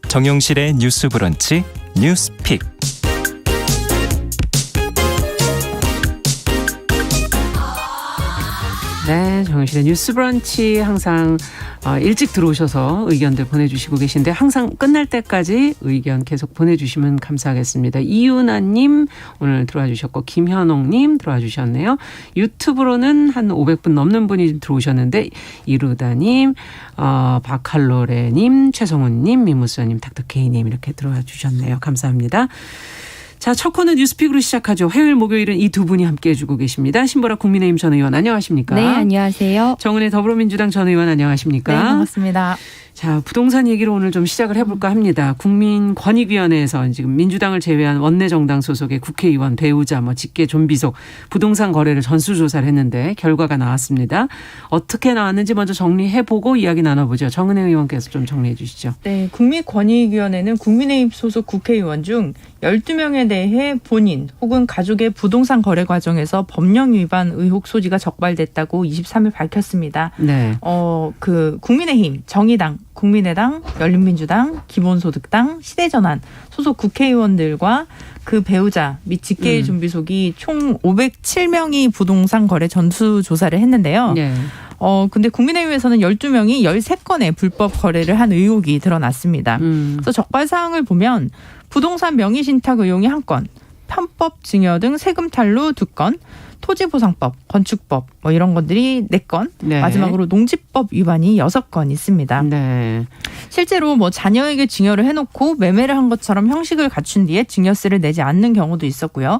정용실의 뉴스 브런치 뉴스픽. 네, 정용실의 뉴스 브런치 항상 일찍 들어오셔서 의견들 보내주시고 계신데 항상 끝날 때까지 의견 계속 보내주시면 감사하겠습니다. 이윤아님 오늘 들어와 주셨고 김현옥님 들어와 주셨네요. 유튜브로는 한 500분 넘는 분이 들어오셨는데 이루다님, 박칼로레님, 최성훈님, 미무스님, 닥터케이님 이렇게 들어와 주셨네요. 감사합니다. 자, 첫 코너 뉴스픽으로 시작하죠. 화요일 목요일은 이 두 분이 함께해 주고 계십니다. 신보라 국민의힘 전 의원 안녕하십니까? 네, 안녕하세요. 정은혜 더불어민주당 전 의원 안녕하십니까? 네, 반갑습니다. 자, 부동산 얘기로 오늘 좀 시작을 해볼까 합니다. 국민권익위원회에서 지금 민주당을 제외한 원내정당 소속의 국회의원, 배우자, 직계 좀비속 부동산 거래를 전수조사를 했는데 결과가 나왔습니다. 어떻게 나왔는지 먼저 정리해보고 이야기 나눠보죠. 정은혜 의원께서 좀 정리해 주시죠. 네, 국민권익위원회는 국민의힘 소속 국회의원 중 12명에 대해 본인 혹은 가족의 부동산 거래 과정에서 법령 위반 의혹 소지가 적발됐다고 23일 밝혔습니다. 네. 국민의힘, 정의당, 국민의당, 열린민주당, 기본소득당, 시대전환 소속 국회의원들과 그 배우자 및 직계 좀비속이 총 507명이 부동산 거래 전수조사를 했는데요. 네. 근데 국민의힘에서는 12명이 13건의 불법 거래를 한 의혹이 드러났습니다. 그래서 적발 사항을 보면 부동산 명의 신탁 의혹이 1건, 편법 증여 등 세금 탈루 2건, 토지보상법, 건축법 이런 것들이 4건, 네. 마지막으로 농지법 위반이 6건 있습니다. 네. 실제로 자녀에게 증여를 해놓고 매매를 한 것처럼 형식을 갖춘 뒤에 증여세를 내지 않는 경우도 있었고요.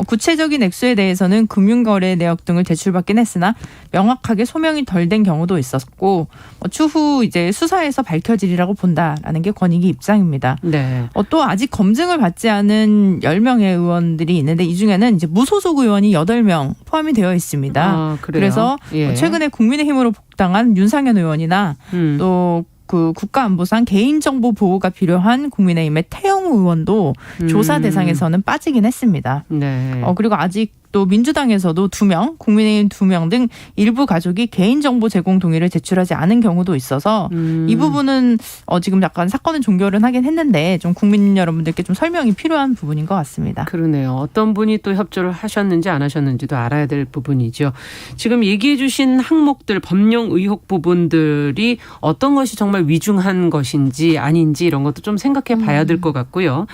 구체적인 액수에 대해서는 금융거래 내역 등을 제출받긴 했으나 명확하게 소명이 덜 된 경우도 있었고 추후 이제 수사에서 밝혀지리라고 본다라는 게 권익위 입장입니다. 네. 또 아직 검증을 받지 않은 10명의 의원들이 있는데 이 중에는 이제 무소속 의원이 8명 포함이 되어 있습니다. 그래요? 그래서 예. 최근에 국민의힘으로 복당한 윤상현 의원이나 또 그 국가안보상 개인정보 보호가 필요한 국민의힘의 태영 의원도 조사 대상에서는 빠지긴 했습니다. 네. 그리고 아직 또 민주당에서도 2명, 국민의힘 2명 등 일부 가족이 개인정보 제공 동의를 제출하지 않은 경우도 있어서 이 부분은 지금 약간 사건은 종결은 하긴 했는데 좀 국민 여러분들께 좀 설명이 필요한 부분인 것 같습니다. 그러네요. 어떤 분이 또 협조를 하셨는지 안 하셨는지도 알아야 될 부분이죠. 지금 얘기해 주신 항목들, 법령 의혹 부분들이 어떤 것이 정말 위중한 것인지 아닌지 이런 것도 좀 생각해 봐야 될 것 같고요.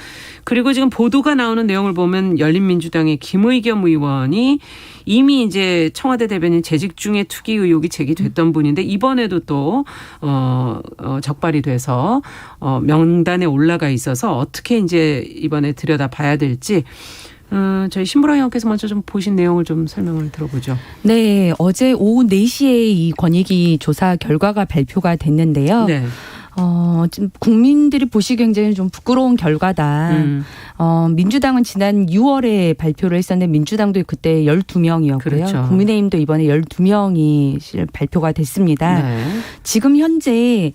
그리고 지금 보도가 나오는 내용을 보면 열린민주당의 김의겸 의원이 이미 이제 청와대 대변인 재직 중에 투기 의혹이 제기됐던 분인데 이번에도 또 적발이 돼서 명단에 올라가 있어서 어떻게 이제 이번에 들여다봐야 될지 저희 신보라 의원께서 먼저 좀 보신 내용을 좀 설명을 들어보죠. 네, 어제 오후 4시에 이 권익위 조사 결과가 발표가 됐는데요. 네. 지금 국민들이 보시기 굉장히 좀 부끄러운 결과다. 민주당은 지난 6월에 발표를 했었는데 민주당도 그때 12명이었고요. 그렇죠. 국민의힘도 이번에 12명이 발표가 됐습니다. 네. 지금 현재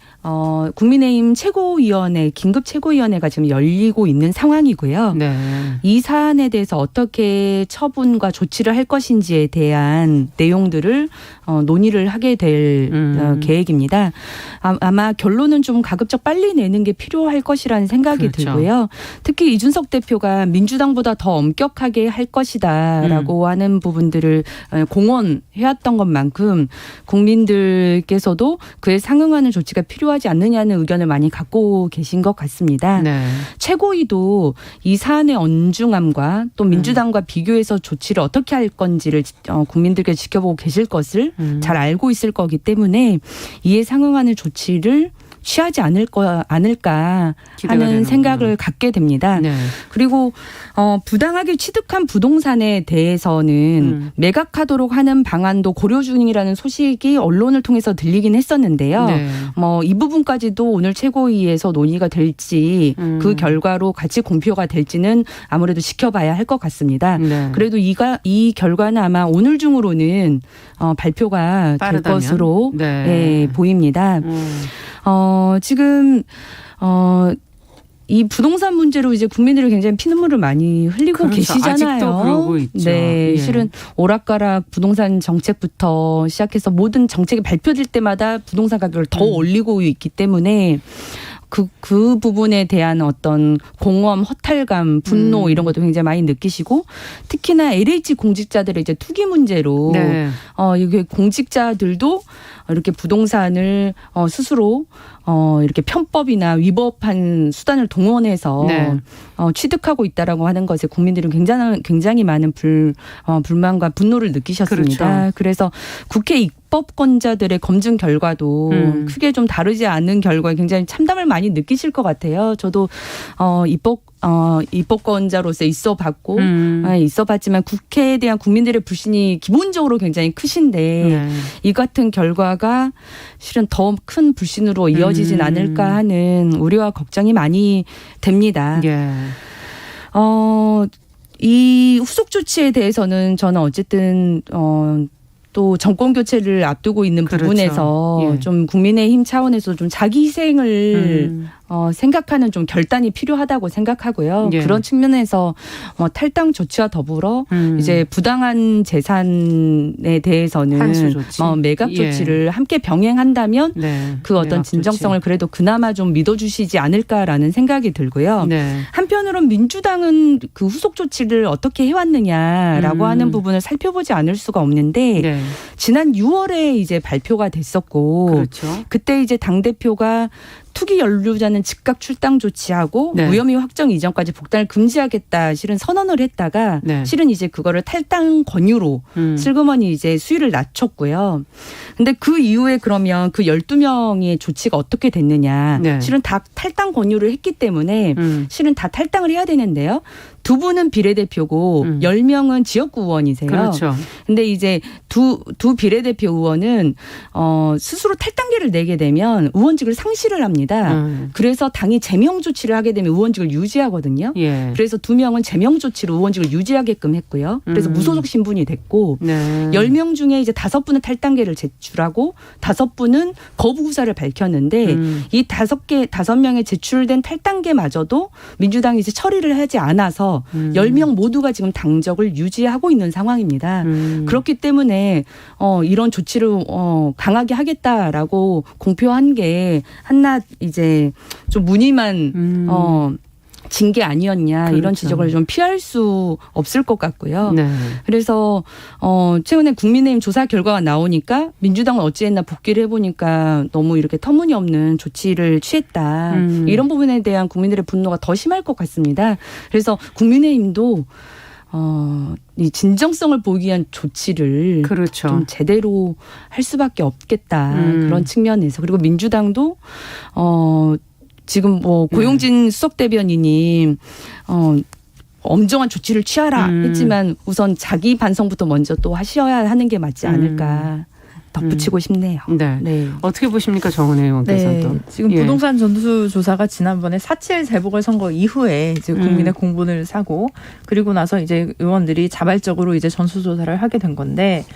국민의힘 최고위원회, 긴급 최고위원회가 지금 열리고 있는 상황이고요. 네. 이 사안에 대해서 어떻게 처분과 조치를 할 것인지에 대한 내용들을 논의를 하게 될 계획입니다. 아마 결론은 좀 가급적 빨리 내는 게 필요할 것이라는 생각이 그렇죠. 들고요. 특히 이준석 대표가 민주당보다 더 엄격하게 할 것이다라고 하는 부분들을 공언해왔던 것만큼 국민들께서도 그에 상응하는 조치가 필요하지 않느냐는 의견을 많이 갖고 계신 것 같습니다. 네. 최고위도 이 사안의 엄중함과 또 민주당과 비교해서 조치를 어떻게 할 건지를 국민들께 지켜보고 계실 것을 잘 알고 있을 거기 때문에 이에 상응하는 조치를 취하지 않을까 하는 생각을 갖게 됩니다. 네. 그리고 부당하게 취득한 부동산에 대해서는 매각하도록 하는 방안도 고려 중이라는 소식이 언론을 통해서 들리긴 했었는데요. 네. 이 부분까지도 오늘 최고위에서 논의가 될지 그 결과로 같이 공표가 될지는 아무래도 지켜봐야 할 것 같습니다. 네. 그래도 이 결과는 아마 오늘 중으로는 발표가 될 빠르다면? 것으로 네. 보입니다. 지금 이 부동산 문제로 이제 국민들이 굉장히 피눈물을 많이 흘리고 그렇죠. 계시잖아요. 아직도 그러고 있죠. 네, 예. 실은 오락가락 부동산 정책부터 시작해서 모든 정책이 발표될 때마다 부동산 가격을 더 올리고 있기 때문에 그 부분에 대한 어떤 공허함, 허탈감, 분노 이런 것도 굉장히 많이 느끼시고 특히나 LH 공직자들의 이제 투기 문제로 네. 이게 공직자들도 이렇게 부동산을 스스로 이렇게 편법이나 위법한 수단을 동원해서 네. 취득하고 있다라고 하는 것에 국민들은 굉장히 많은 불만과 분노를 느끼셨습니다. 그렇죠. 그래서 국회 입법권자들의 검증 결과도 크게 좀 다르지 않은 결과에 굉장히 참담을 많이 느끼실 것 같아요. 저도 입법권자로서 있어봤고 있어봤지만 국회에 대한 국민들의 불신이 기본적으로 굉장히 크신데 네. 이 같은 결과가 실은 더 큰 불신으로 이어지진 않을까 하는 우려와 걱정이 많이 됩니다. 예. 이 후속 조치에 대해서는 저는 어쨌든 또 정권 교체를 앞두고 있는 그렇죠. 부분에서 예. 좀 국민의힘 차원에서 좀 자기 희생을 생각하는 좀 결단이 필요하다고 생각하고요. 예. 그런 측면에서 탈당 조치와 더불어 이제 부당한 재산에 대해서는 환수 조치. 매각 예. 조치를 함께 병행한다면 네. 그 어떤 매각 진정성을 조치. 그래도 그나마 좀 믿어주시지 않을까라는 생각이 들고요. 네. 한편으로는 민주당은 그 후속 조치를 어떻게 해왔느냐라고 하는 부분을 살펴보지 않을 수가 없는데 네. 지난 6월에 이제 발표가 됐었고 그렇죠. 그때 이제 당대표가 투기 연루자는 즉각 출당 조치하고 네. 무혐의 확정 이전까지 복당을 금지하겠다 실은 선언을 했다가 네. 실은 이제 그거를 탈당 권유로 슬그머니 이제 수위를 낮췄고요. 근데 그 이후에 그러면 그 12명의 조치가 어떻게 됐느냐. 네. 실은 다 탈당 권유를 했기 때문에 실은 다 탈당을 해야 되는데요. 두 분은 비례대표고 10명은 지역구 의원이세요. 그렇죠. 근데 이제 두 비례대표 의원은 스스로 탈당계를 내게 되면 의원직을 상실을 합니다. 그래서 당이 제명 조치를 하게 되면 의원직을 유지하거든요. 예. 그래서 2명은 제명 조치로 의원직을 유지하게끔 했고요. 그래서 무소속 신분이 됐고 네. 10명 중에 이제 5분은 탈당계를 제출하고 5분은 거부 의사를 밝혔는데 이 5명의 제출된 탈당계마저도 민주당이 이제 처리를 하지 않아서 10명 모두가 지금 당적을 유지하고 있는 상황입니다. 그렇기 때문에 이런 조치를 강하게 하겠다라고 공표한 게 한낱 이제 좀 무늬만 징계 아니었냐 그렇죠. 이런 지적을 좀 피할 수 없을 것 같고요. 네. 그래서 최근에 국민의힘 조사 결과가 나오니까 민주당은 어찌했나 복귀를 해보니까 너무 이렇게 터무니없는 조치를 취했다. 이런 부분에 대한 국민들의 분노가 더 심할 것 같습니다. 그래서 국민의힘도 이 진정성을 보이기 위한 조치를 그렇죠. 좀 제대로 할 수밖에 없겠다. 그런 측면에서. 그리고 민주당도 지금 뭐 고용진 수석 대변인이 엄정한 조치를 취하라 했지만 우선 자기 반성부터 먼저 또 하셔야 하는 게 맞지 않을까 덧붙이고 싶네요. 네. 네. 어떻게 보십니까, 정은혜 의원께서도? 네. 지금 예. 부동산 전수조사가 지난번에 4.7 재보궐선거 이후에 이제 국민의 공분을 사고 그리고 나서 이제 의원들이 자발적으로 이제 전수조사를 하게 된 건데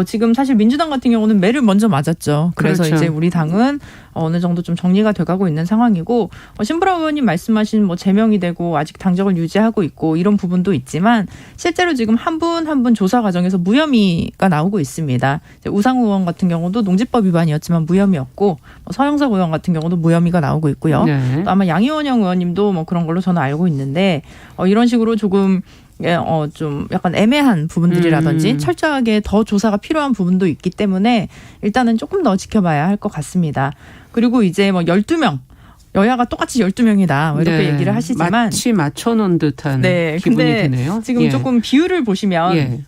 지금 사실 민주당 같은 경우는 매를 먼저 맞았죠. 그래서 그렇죠. 이제 우리 당은 어느 정도 좀 정리가 돼가고 있는 상황이고 신보라 의원님 말씀하신 뭐 제명이 되고 아직 당적을 유지하고 있고 이런 부분도 있지만 실제로 지금 한 분 한 분 조사 과정에서 무혐의가 나오고 있습니다. 이제 우상호 의원 같은 경우도 농지법 위반이었지만 무혐의였고 서영석 의원 같은 경우도 무혐의가 나오고 있고요. 네. 또 아마 양희원영 의원님도 뭐 그런 걸로 저는 알고 있는데 이런 식으로 조금 좀 약간 애매한 부분들이라든지 철저하게 더 조사가 필요한 부분도 있기 때문에 일단은 조금 더 지켜봐야 할 것 같습니다. 그리고 이제 뭐 12명. 여야가 똑같이 12명이다. 뭐 이렇게 네. 얘기를 하시지만. 마치 맞춰놓은 듯한 네. 기분이 근데 드네요. 지금 예. 조금 비율을 보시면 예.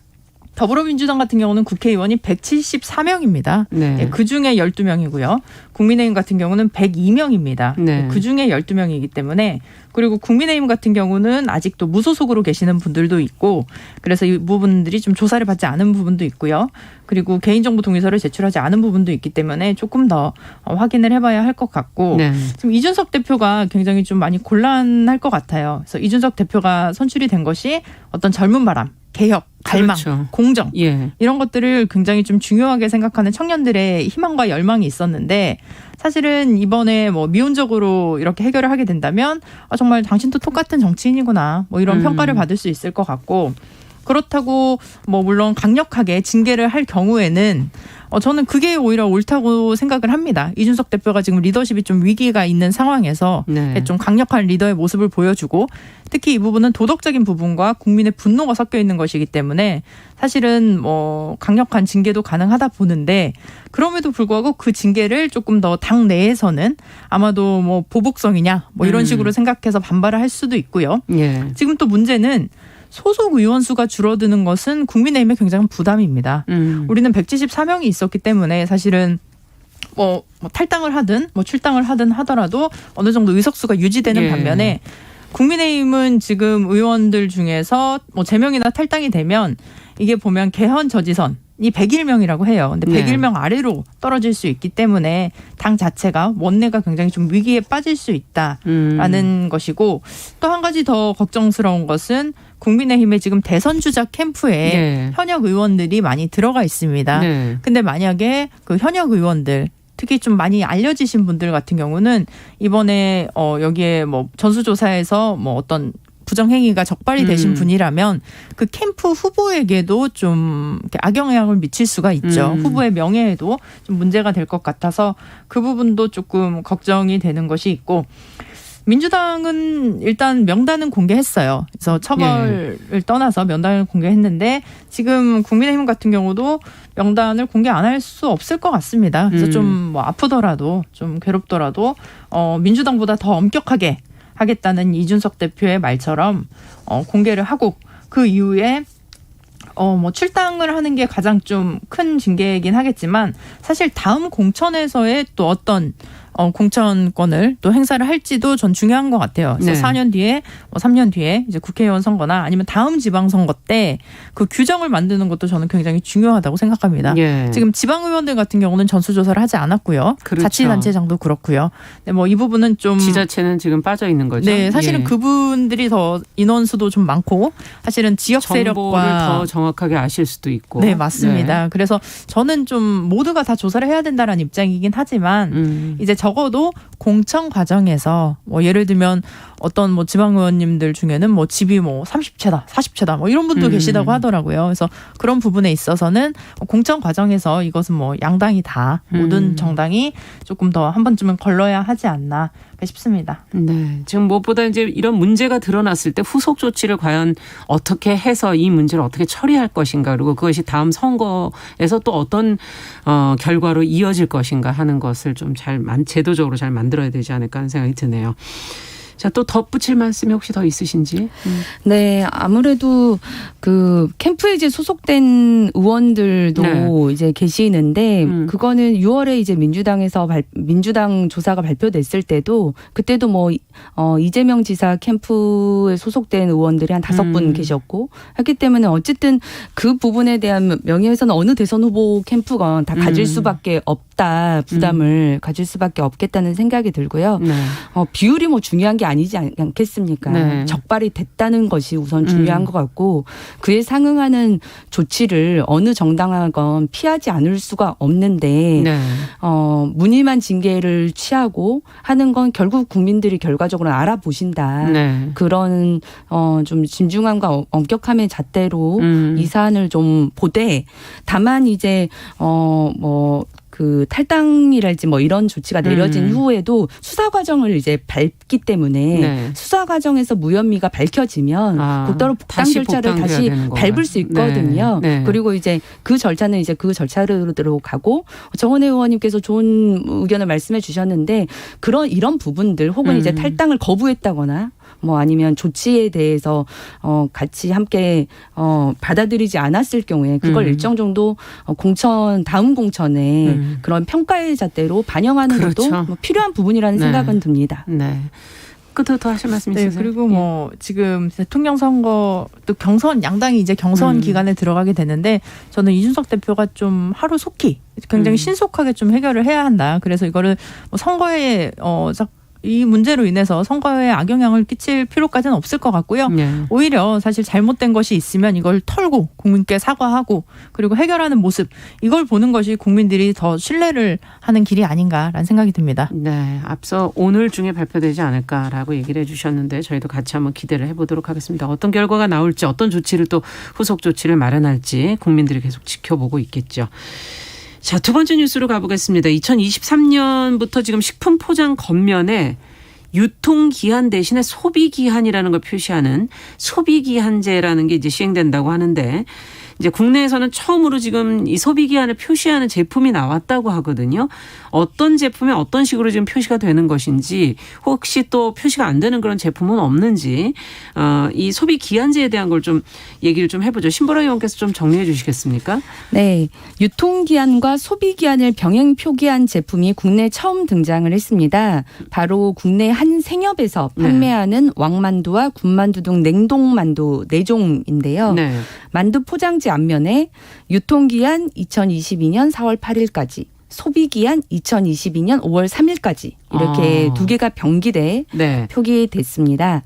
더불어민주당 같은 경우는 국회의원이 174명입니다. 네. 그중에 12명이고요. 국민의힘 같은 경우는 102명입니다. 네. 그중에 12명이기 때문에 그리고 국민의힘 같은 경우는 아직도 무소속으로 계시는 분들도 있고 그래서 이 부분들이 좀 조사를 받지 않은 부분도 있고요. 그리고 개인정보 동의서를 제출하지 않은 부분도 있기 때문에 조금 더 확인을 해봐야 할 것 같고 네. 지금 이준석 대표가 굉장히 좀 많이 곤란할 것 같아요. 그래서 이준석 대표가 선출이 된 것이 어떤 젊은 바람, 개혁, 갈망, 그렇죠. 공정 예. 이런 것들을 굉장히 좀 중요하게 생각하는 청년들의 희망과 열망이 있었는데 사실은 이번에 뭐 미온적으로 이렇게 해결을 하게 된다면 정말 당신도 똑같은 정치인이구나 뭐 이런 평가를 받을 수 있을 것 같고 그렇다고 뭐 물론 강력하게 징계를 할 경우에는 저는 그게 오히려 옳다고 생각을 합니다. 이준석 대표가 지금 리더십이 좀 위기가 있는 상황에서 네. 좀 강력한 리더의 모습을 보여주고 특히 이 부분은 도덕적인 부분과 국민의 분노가 섞여 있는 것이기 때문에 사실은 뭐 강력한 징계도 가능하다 보는데 그럼에도 불구하고 그 징계를 조금 더 당 내에서는 아마도 뭐 보복성이냐 뭐 이런 식으로 생각해서 반발을 할 수도 있고요. 예. 지금 또 문제는 소속 의원 수가 줄어드는 것은 국민의힘에 굉장한 부담입니다. 우리는 174명이 있었기 때문에 사실은 뭐 탈당을 하든 뭐 출당을 하든 하더라도 어느 정도 의석수가 유지되는 예. 반면에 국민의힘은 지금 의원들 중에서 뭐 제명이나 탈당이 되면 이게 보면 개헌 저지선이 101명이라고 해요. 근데 네. 101명 아래로 떨어질 수 있기 때문에 당 자체가 원내가 굉장히 좀 위기에 빠질 수 있다라는 것이고 또 한 가지 더 걱정스러운 것은 국민의힘의 지금 대선 주자 캠프에 네. 현역 의원들이 많이 들어가 있습니다. 네. 근데 만약에 그 현역 의원들 특히 좀 많이 알려지신 분들 같은 경우는 이번에 여기에 뭐 전수조사에서 뭐 어떤 부정행위가 적발이 되신 분이라면 그 캠프 후보에게도 좀 이렇게 악영향을 미칠 수가 있죠. 후보의 명예에도 좀 문제가 될 것 같아서 그 부분도 조금 걱정이 되는 것이 있고 민주당은 일단 명단은 공개했어요. 그래서 처벌을 떠나서 명단을 공개했는데 지금 국민의힘 같은 경우도 명단을 공개 안 할 수 없을 것 같습니다. 그래서 좀 뭐 아프더라도 좀 괴롭더라도 민주당보다 더 엄격하게 하겠다는 이준석 대표의 말처럼 공개를 하고 그 이후에 뭐 출당을 하는 게 가장 좀 큰 징계이긴 하겠지만 사실 다음 공천에서의 또 어떤 공천권을 또 행사를 할지도 전 중요한 것 같아요. 그래서 네. 4년 뒤에, 3년 뒤에 이제 국회의원 선거나 아니면 다음 지방선거 때 그 규정을 만드는 것도 저는 굉장히 중요하다고 생각합니다. 예. 지금 지방의원들 같은 경우는 전수조사를 하지 않았고요. 그렇죠. 자치단체장도 그렇고요. 근데 뭐 이 부분은 좀 지자체는 지금 빠져 있는 거죠. 네, 사실은 예. 그분들이 더 인원수도 좀 많고 사실은 지역 정보를 세력과 더 정확하게 아실 수도 있고. 네, 맞습니다. 네. 그래서 저는 좀 모두가 다 조사를 해야 된다는 입장이긴 하지만 이제 적어도 공천 과정에서 뭐 예를 들면 어떤 뭐 지방의원님들 중에는 뭐 집이 뭐 30채다, 40채다 뭐 이런 분도 계시다고 하더라고요. 그래서 그런 부분에 있어서는 공천 과정에서 이것은 뭐 양당이 다 모든 정당이 조금 더 한 번쯤은 걸러야 하지 않나 싶습니다. 네. 지금 무엇보다 이제 이런 문제가 드러났을 때 후속 조치를 과연 어떻게 해서 이 문제를 어떻게 처리할 것인가 그리고 그것이 다음 선거에서 또 어떤 결과로 이어질 것인가 하는 것을 좀 잘 제도적으로 잘 만들어야 되지 않을까 하는 생각이 드네요. 자, 또 덧붙일 말씀이 혹시 더 있으신지? 네, 아무래도 그 캠프에 이제 소속된 의원들도 네. 이제 계시는데 그거는 6월에 이제 민주당 조사가 발표됐을 때도 그때도 뭐 이재명 지사 캠프에 소속된 의원들이 한 5분 계셨고 했기 때문에 어쨌든 그 부분에 대한 명예훼손은 어느 대선 후보 캠프건 다 가질 수밖에 없다, 부담을 가질 수밖에 없겠다는 생각이 들고요. 네. 비율이 뭐 중요한 게 아니지 않겠습니까? 네. 적발이 됐다는 것이 우선 중요한 것 같고 그에 상응하는 조치를 어느 정당하건 피하지 않을 수가 없는데 네. 무늬만 징계를 취하고 하는 건 결국 국민들이 결과적으로 알아보신다. 네. 그런 좀 진중함과 엄격함의 잣대로 이 사안을 좀 보되 다만 이제 그 탈당이랄지 뭐 이런 조치가 내려진 후에도 수사 과정을 이제 밟기 때문에 네. 수사 과정에서 무혐의가 밝혀지면 곧바로 복당 다시 절차를 복당돼야 다시 되는 밟을 수 있거든요. 네. 네. 그리고 이제 그 절차는 이제 그 절차로 가고 정원혜 의원님께서 좋은 의견을 말씀해 주셨는데 이런 부분들 혹은 이제 탈당을 거부했다거나 뭐 아니면 조치에 대해서 같이 함께 받아들이지 않았을 경우에 그걸 일정 정도 다음 공천에 그런 평가의 잣대로 반영하는 그렇죠. 것도 뭐 필요한 부분이라는 네. 생각은 듭니다. 네. 끝으로 더 하실 말씀 네, 있으세요? 그리고 뭐 지금 대통령 선거 또 양당이 이제 경선 기간에 들어가게 되는데 저는 이준석 대표가 좀 하루 속히 굉장히 신속하게 좀 해결을 해야 한다. 그래서 이거를 뭐 선거에 이 문제로 인해서 선거에 악영향을 끼칠 필요까지는 없을 것 같고요. 오히려 사실 잘못된 것이 있으면 이걸 털고 국민께 사과하고 그리고 해결하는 모습 이걸 보는 것이 국민들이 더 신뢰를 하는 길이 아닌가라는 생각이 듭니다. 네, 앞서 오늘 중에 발표되지 않을까라고 얘기를 해주셨는데 저희도 같이 한번 기대를 해보도록 하겠습니다. 어떤 결과가 나올지 어떤 조치를 또 후속 조치를 마련할지 국민들이 계속 지켜보고 있겠죠. 자, 두 번째 뉴스로 가보겠습니다. 2023년부터 지금 식품 포장 겉면에 유통기한 대신에 소비기한이라는 걸 표시하는 소비기한제라는 게 이제 시행된다고 하는데 이제 국내에서는 처음으로 지금 이 소비기한을 표시하는 제품이 나왔다고 하거든요. 어떤 제품에 어떤 식으로 지금 표시가 되는 것인지 혹시 또 표시가 안 되는 그런 제품은 없는지 이 소비기한제에 대한 걸 좀 얘기를 좀 해보죠. 신보라 의원께서 좀 정리해 주시겠습니까? 네. 유통기한과 소비기한을 병행 표기한 제품이 국내에 처음 등장을 했습니다. 바로 국내 한 생협에서 판매하는 왕만두와 군만두 등 냉동만두 4종인데요. 네. 만두 포장지 앞면에 유통기한 2022년 4월 8일까지, 소비기한 2022년 5월 3일까지 이렇게 두 개가 병기돼 표기됐습니다.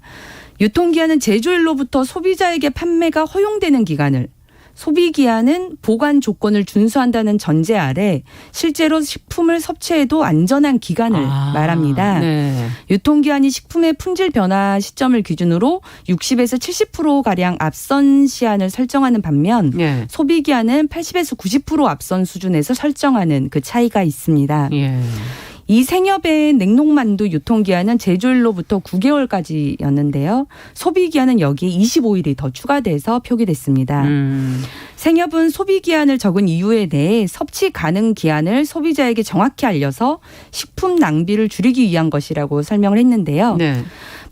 유통기한은 제조일로부터 소비자에게 판매가 허용되는 기간을, 소비기한은 보관 조건을 준수한다는 전제 아래 실제로 식품을 섭취해도 안전한 기간을 말합니다. 네. 유통기한이 식품의 품질 변화 시점을 기준으로 60에서 70%가량 앞선 시한을 설정하는 반면 소비기한은 80에서 90% 앞선 수준에서 설정하는 그 차이가 있습니다. 이 생협의 냉동만두 유통기한은 제조일로부터 9개월까지였는데요. 소비기한은 여기에 25일이 더 추가돼서 표기됐습니다. 생협은 소비기한을 적은 이유에 대해 섭취 가능 기한을 소비자에게 정확히 알려서 식품 낭비를 줄이기 위한 것이라고 설명을 했는데요. 네.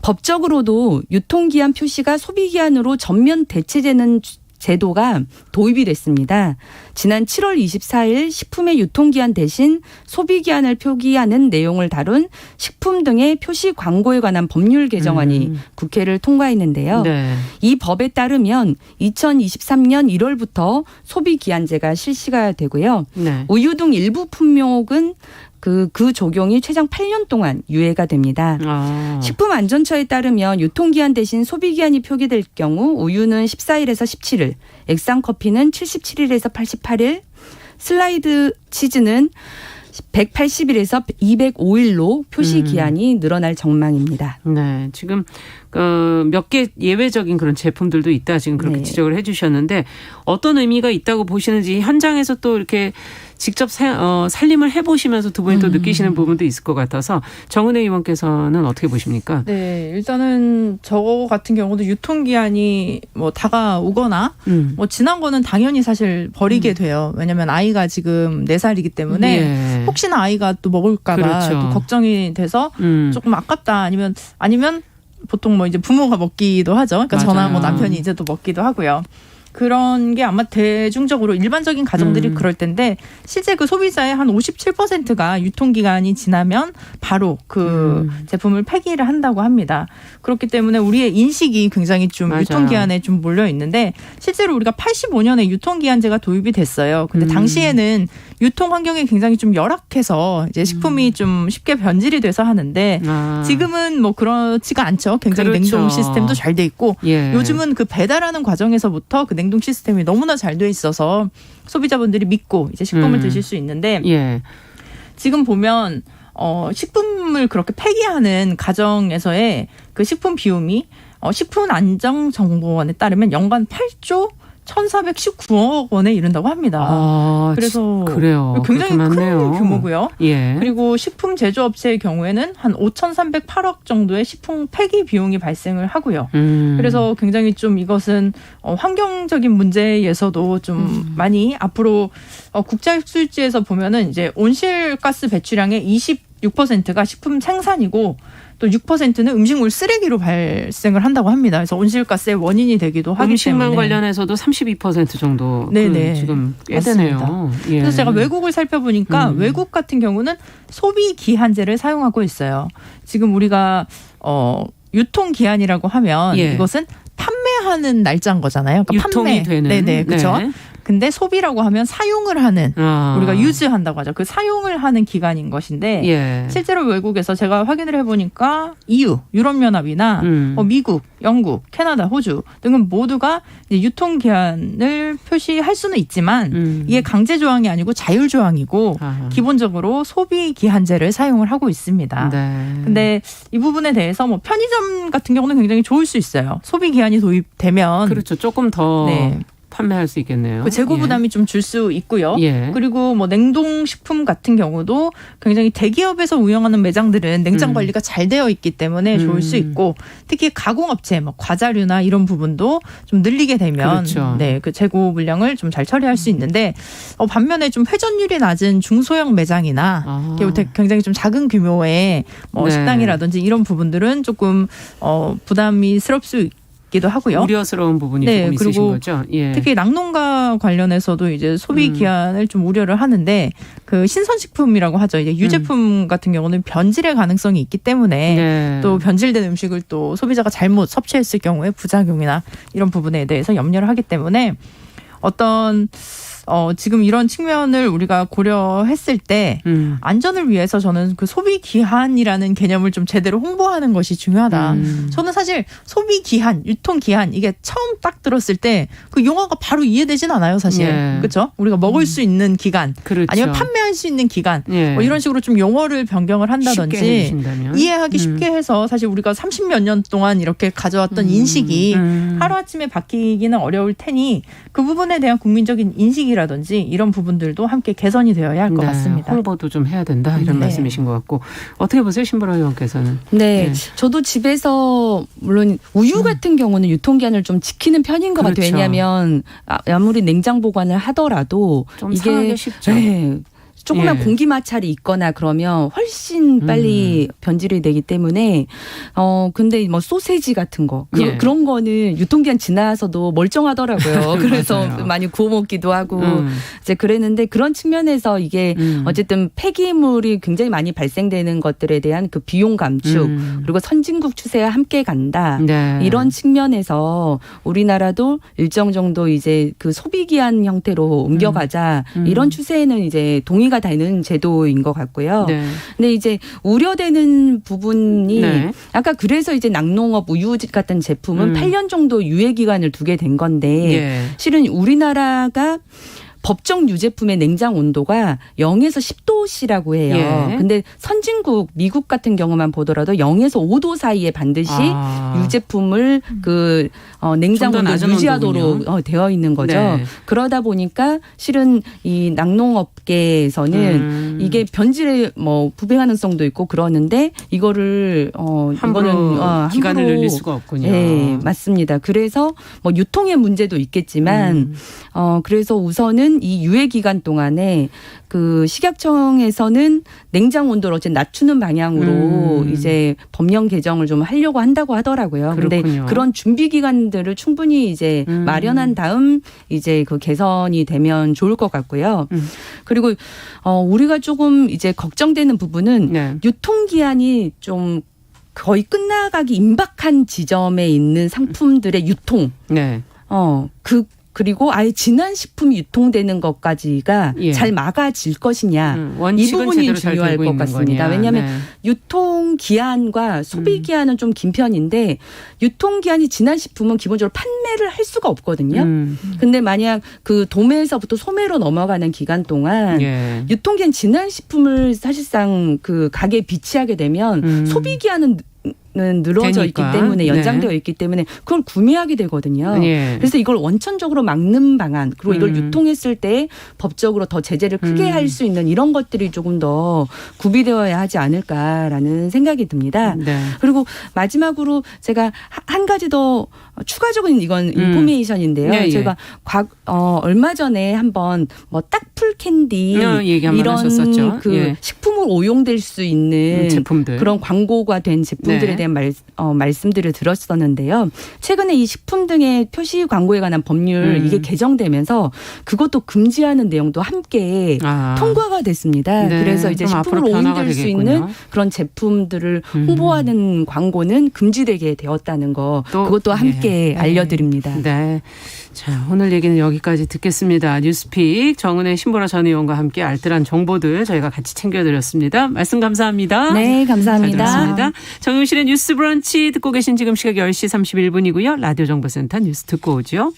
법적으로도 유통기한 표시가 소비기한으로 전면 대체되는 제도가 도입이 됐습니다. 지난 7월 24일 식품의 유통기한 대신 소비기한을 표기하는 내용을 다룬 식품 등의 표시 광고에 관한 법률 개정안이 국회를 통과했는데요. 네. 이 법에 따르면 2023년 1월부터 소비기한제가 실시가 되고요. 네. 우유 등 일부 품목은 그 적용이 최장 8년 동안 유예가 됩니다. 식품안전처에 따르면 유통기한 대신 소비기한이 표기될 경우 우유는 14일에서 17일, 액상커피는 77일에서 88일, 슬라이드 치즈는 180일에서 205일로 표시 기한이 늘어날 전망입니다. 네, 지금 몇 개 예외적인 그런 제품들도 있다 지금 그렇게 지적을 해주셨는데 어떤 의미가 있다고 보시는지 현장에서 또 이렇게 직접 살림을 해보시면서 두 분이 또 느끼시는 부분도 있을 것 같아서 정은혜 의원께서는 어떻게 보십니까? 네, 일단은 저 같은 경우도 유통기한이 뭐 다가오거나 뭐 지난 거는 당연히 사실 버리게 돼요. 왜냐하면 아이가 지금 4살이기 때문에 혹시나 아이가 또 먹을까 봐 또 걱정이 돼서 조금 아깝다 아니면 보통 뭐 이제 부모가 먹기도 하죠. 그러니까 저나 뭐 남편이 이제 또 먹기도 하고요. 그런 게 아마 대중적으로 일반적인 가정들이 그럴 텐데 실제 그 소비자의 한 57%가 유통기간이 지나면 바로 그 제품을 폐기를 한다고 합니다. 그렇기 때문에 우리의 인식이 굉장히 좀 유통기한에 좀 몰려 있는데 실제로 우리가 85년에 유통기한제가 도입이 됐어요. 근데 당시에는 유통 환경이 굉장히 좀 열악해서 이제 식품이 좀 쉽게 변질이 돼서 하는데 지금은 뭐 그렇지가 않죠. 굉장히 냉동 시스템도 잘 돼 있고 요즘은 그 배달하는 과정에서부터 그 냉동 시스템이 너무나 잘 돼 있어서 소비자분들이 믿고 이제 식품을 드실 수 있는데 지금 보면 식품을 그렇게 폐기하는 가정에서의 그 식품 비용이 식품안전정보원에 따르면 연간 8조 1,419억 원에 이른다고 합니다. 그래서 그래요. 굉장히 큰 규모고요. 그리고 식품 제조업체의 경우에는 한 5,308억 정도의 식품 폐기 비용이 발생을 하고요. 그래서 굉장히 좀 이것은 환경적인 문제에서도 좀 많이 앞으로 국제수입지에서 보면은 이제 온실가스 배출량의 26%가 식품 생산이고 또 6%는 음식물 쓰레기로 발생을 한다고 합니다. 그래서 온실가스의 원인이 되기도 하기 때문에. 음식만 관련해서도 32% 정도 지금 꽤 되네요. 그래서 제가 외국을 살펴보니까 외국 같은 경우는 소비기한제를 사용하고 있어요. 지금 우리가 유통기한이라고 하면 이것은 판매하는 날짜인 거잖아요. 그러니까 유통이 되는. 네네, 그렇죠. 근데 소비라고 하면 사용을 하는 우리가 유즈한다고 하죠. 그 사용을 하는 기간인 것인데 예. 실제로 외국에서 제가 확인을 해보니까 EU, 유럽연합이나 미국, 영국, 캐나다, 호주 등은 모두가 이제 유통기한을 표시할 수는 있지만 이게 강제조항이 아니고 자율조항이고 기본적으로 소비기한제를 사용을 하고 있습니다. 네. 근데 이 부분에 대해서 뭐 편의점 같은 경우는 굉장히 좋을 수 있어요. 소비기한이 도입되면 그렇죠. 조금 더 네. 판매할 수 있겠네요. 그 재고 부담이 좀 줄 수 있고요. 예. 그리고 뭐 냉동식품 같은 경우도 굉장히 대기업에서 운영하는 매장들은 냉장 관리가 잘 되어 있기 때문에 좋을 수 있고 특히 가공업체, 뭐 과자류나 이런 부분도 좀 늘리게 되면 그렇죠. 네, 그 재고 물량을 좀 잘 처리할 수 있는데 반면에 좀 회전율이 낮은 중소형 매장이나 굉장히 좀 작은 규모의 뭐 네. 식당이라든지 이런 부분들은 조금 부담이스럽 수 기도 하고요. 우려스러운 부분이 네, 조금 있으신 그리고 거죠. 예. 특히 낙농가 관련해서도 이제 소비 기한을 좀 우려를 하는데 그 신선식품이라고 하죠. 이제 유제품 같은 경우는 변질의 가능성이 있기 때문에 네. 또 변질된 음식을 또 소비자가 잘못 섭취했을 경우에 부작용이나 이런 부분에 대해서 염려를 하기 때문에 어떤 지금 이런 측면을 우리가 고려했을 때 안전을 위해서 저는 그 소비 기한이라는 개념을 좀 제대로 홍보하는 것이 중요하다. 저는 사실 소비 기한, 유통 기한 이게 처음 딱 들었을 때 그 용어가 바로 이해되진 않아요, 사실. 예. 그렇죠? 우리가 먹을 수 있는 기간, 그렇죠. 아니면 판매할 수 있는 기간, 예. 뭐 이런 식으로 좀 용어를 변경을 한다든지 쉽게 해주신다면. 이해하기 쉽게 해서 사실 우리가 30몇 년 동안 이렇게 가져왔던 인식이 하루아침에 바뀌기는 어려울 테니 그 부분에 대한 국민적인 인식이라든지 이런 부분들도 함께 개선이 되어야 할 것 네, 같습니다. 홍보도 좀 해야 된다 이런 네. 말씀이신 것 같고 어떻게 보세요, 신보라 의원께서는? 네, 네. 저도 집에서 물론 우유 같은 경우는 유통기한을 좀 지키는 편인 것 그렇죠. 같아요. 왜냐하면 아무리 냉장 보관을 하더라도 좀 상하기 쉽죠. 네, 조그만 예. 공기 마찰이 있거나 그러면 훨씬 빨리 변질이 되기 때문에 근데 뭐 소세지 같은 거 예. 그런 거는 유통기한 지나서도 멀쩡하더라고요. 그래서 맞아요. 많이 구워 먹기도 하고 음. 이제 그랬는데 그런 측면에서 이게 어쨌든 폐기물이 굉장히 많이 발생되는 것들에 대한 그 비용 감축 그리고 선진국 추세와 함께 간다. 네. 이런 측면에서 우리나라도 일정 정도 이제 그 소비기한 형태로 옮겨가자 이런 추세에는 이제 동의가 되는 제도인 것 같고요. 네. 근데 이제 우려되는 부분이 네. 아까 그래서 이제 낙농업 우유 같은 제품은 8년 정도 유예 기간을 두게 된 건데 예. 실은 우리나라가 법정 유제품의 냉장 온도가 0에서 10도씨라고 해요. 예. 근데 선진국 미국 같은 경우만 보더라도 0에서 5도 사이에 반드시 유제품을 그 냉장 좀 더 온도 낮은 유지하도록 온도군요. 되어 있는 거죠. 네. 그러다 보니까 실은 이 낙농업계에서는 이게 변질에 뭐 부배 가능성도 있고 그러는데 이거를 함부로 이거는 기간을 함부로 늘릴 수가 없군요. 네, 맞습니다. 그래서 뭐 유통의 문제도 있겠지만 그래서 우선은 이 유예 기간 동안에 그 식약청에서는 냉장 온도를 어쨌든 낮추는 방향으로 이제 법령 개정을 좀 하려고 한다고 하더라고요. 그런데 그렇군요. 그런 준비 기간들을 충분히 이제 마련한 다음 이제 그 개선이 되면 좋을 것 같고요. 그리고 우리가 조금 이제 걱정되는 부분은 네. 유통 기한이 좀 거의 끝나가기 임박한 지점에 있는 상품들의 유통. 네. 그리고 아예 진한 식품이 유통되는 것까지가 예. 잘 막아질 것이냐. 이 원칙은 부분이 제대로 잘 중요할 되고 것 있는 같습니다. 거냐. 왜냐하면 네. 유통 기한과 소비 기한은 좀 긴 편인데 유통 기한이 지난 식품은 기본적으로 판매를 할 수가 없거든요. 근데 만약 그 도매에서부터 소매로 넘어가는 기간 동안 예. 유통 기한 지난 식품을 사실상 그 가게에 비치하게 되면 소비 기한은 늘어져 되니까. 있기 때문에 연장되어 네. 있기 때문에 그걸 구매하게 되거든요. 예. 그래서 이걸 원천적으로 막는 방안 그리고 이걸 유통했을 때 법적으로 더 제재를 크게 할 수 있는 이런 것들이 조금 더 구비되어야 하지 않을까라는 생각이 듭니다. 네. 그리고 마지막으로 제가 한 가지 더 추가적인 이건 인포메이션인데요. 예, 예. 제가 얼마 전에 한번 뭐 딱풀 캔디 얘기 한번 이런 하셨었죠. 그 예. 식품을 오용될 수 있는 제품들. 그런 광고가 된 제품들에 네. 대한 말씀들을 들었었는데요. 최근에 이 식품 등의 표시 광고에 관한 법률 이게 개정되면서 그것도 금지하는 내용도 함께 통과가 됐습니다. 네. 그래서 이제 식품으로 오인될 수 있는 그런 제품들을 홍보하는 광고는 금지되게 되었다는 거 그것도 함께 알려드립니다. 네. 자, 오늘 얘기는 여기까지 듣겠습니다. 뉴스픽 정은혜 신보라 전 의원과 함께 알뜰한 정보들 저희가 같이 챙겨드렸습니다. 말씀 감사합니다. 네, 감사합니다. 잘 들었습니다. 정용실의 뉴스 브런치 듣고 계신 지금 시각 10시 31분이고요. 라디오 정보센터 뉴스 듣고 오죠.